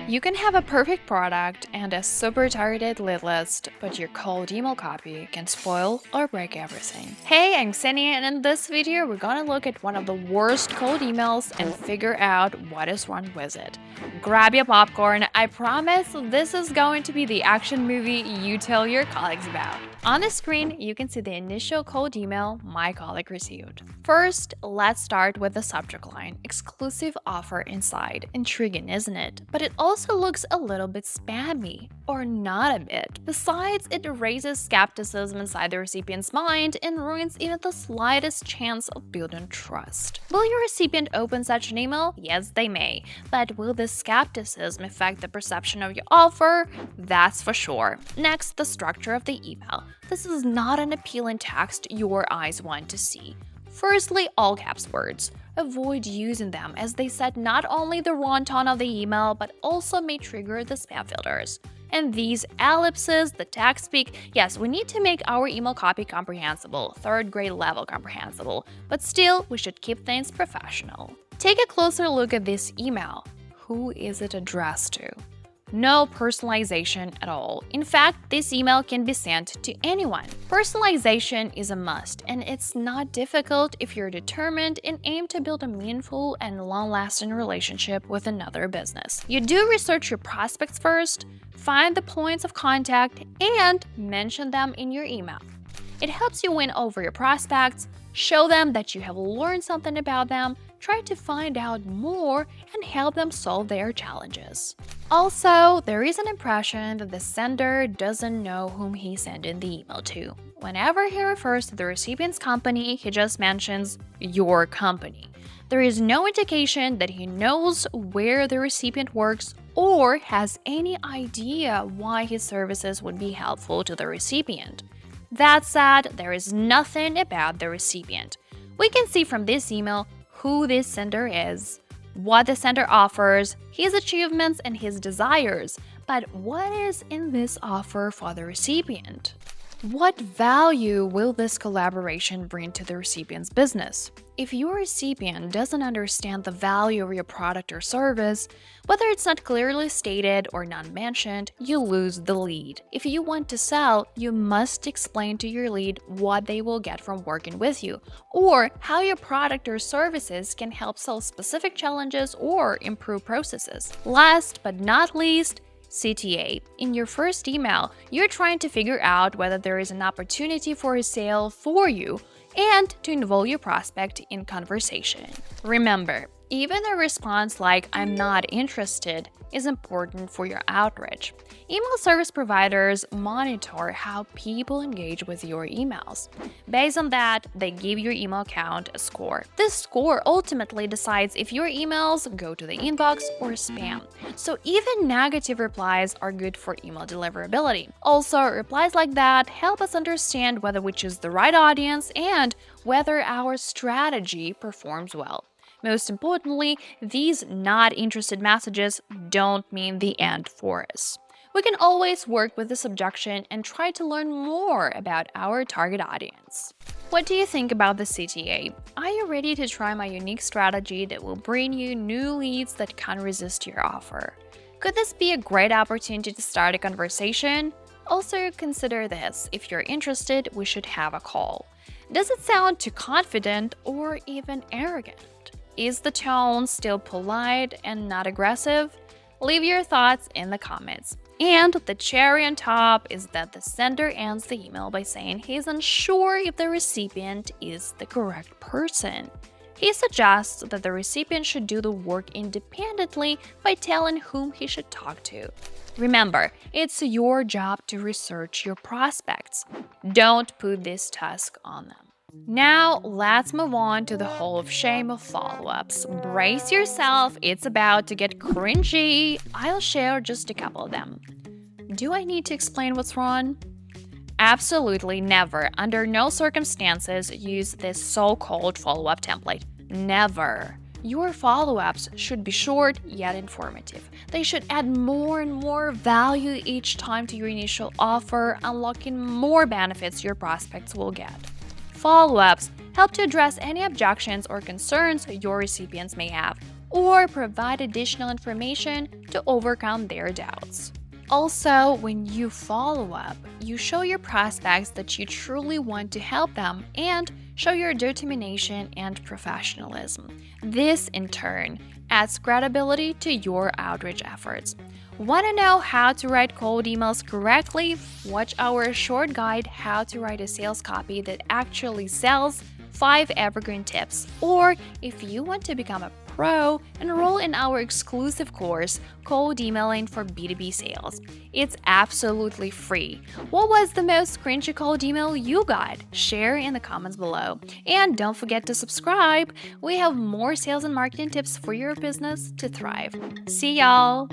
You can have a perfect product and a super targeted lead list, but your cold email copy can spoil or break everything. Hey, I'm Xenia, and in this video, we're gonna look at one of the worst cold emails and figure out what is wrong with it. Grab your popcorn, I promise this is going to be the action movie you tell your colleagues about. On the screen, you can see the initial cold email my colleague received. First, let's start with the subject line, exclusive offer inside. Intriguing, isn't it? But it also looks a little bit spammy. Or not a bit. Besides, it raises skepticism inside the recipient's mind and ruins even the slightest chance of building trust. Will your recipient open such an email? Yes, they may. But will this skepticism affect the perception of your offer? That's for sure. Next, the structure of the email. This is not an appealing text your eyes want to see. Firstly, all caps words. Avoid using them as they set not only the wrong tone of the email but also may trigger the spam filters. And these ellipses, the text speak, yes, we need to make our email copy comprehensible, third grade level comprehensible, but still, we should keep things professional. Take a closer look at this email. Who is it addressed to? No personalization at all. In fact, this email can be sent to anyone. Personalization is a must, and it's not difficult if you're determined and aim to build a meaningful and long-lasting relationship with another business. You do research your prospects first, find the points of contact, and mention them in your email. It helps you win over your prospects, show them that you have learned something about them, try to find out more, and help them solve their challenges. Also, there is an impression that the sender doesn't know whom he's sending the email to. Whenever he refers to the recipient's company, he just mentions your company. There is no indication that he knows where the recipient works or has any idea why his services would be helpful to the recipient. That said, there is nothing about the recipient. We can see from this email who this sender is, what the sender offers, his achievements and his desires, but what is in this offer for the recipient? What value will this collaboration bring to the recipient's business? If your recipient doesn't understand the value of your product or service, whether it's not clearly stated or not mentioned, you lose the lead. If you want to sell, you must explain to your lead what they will get from working with you, or how your product or services can help solve specific challenges or improve processes. Last but not least, CTA. In your first email, you're trying to figure out whether there is an opportunity for a sale for you and to involve your prospect in conversation. Remember, even a response like "I'm not interested" is important for your outreach. Email service providers monitor how people engage with your emails. Based on that, they give your email account a score. This score ultimately decides if your emails go to the inbox or spam. So even negative replies are good for email deliverability. Also, replies like that help us understand whether we choose the right audience and whether our strategy performs well. Most importantly, these not interested messages don't mean the end for us. We can always work with this objection and try to learn more about our target audience. What do you think about the CTA? Are you ready to try my unique strategy that will bring you new leads that can't resist your offer? Could this be a great opportunity to start a conversation? Also, consider this. If you're interested, we should have a call. Does it sound too confident or even arrogant? Is the tone still polite and not aggressive? Leave your thoughts in the comments. And the cherry on top is that the sender ends the email by saying he's unsure if the recipient is the correct person. He suggests that the recipient should do the work independently by telling whom he should talk to. Remember, it's your job to research your prospects. Don't put this task on them. Now, let's move on to the Hall of Shame of follow-ups. Brace yourself, it's about to get cringy. I'll share just a couple of them. Do I need to explain what's wrong? Absolutely never, under no circumstances, use this so-called follow-up template. Never. Your follow-ups should be short yet informative. They should add more and more value each time to your initial offer, unlocking more benefits your prospects will get. Follow-ups help to address any objections or concerns your recipients may have, or provide additional information to overcome their doubts. Also, when you follow up, you show your prospects that you truly want to help them and show your determination and professionalism. This, in turn, adds credibility to your outreach efforts. Want to know how to write cold emails correctly? Watch our short guide, How to Write a Sales Copy That Actually Sells, 5 Evergreen Tips. Or if you want to become a pro, enroll in our exclusive course, Cold Emailing for B2B Sales. It's absolutely free. What was the most cringy cold email you got? Share in the comments below. And don't forget to subscribe. We have more sales and marketing tips for your business to thrive. See y'all!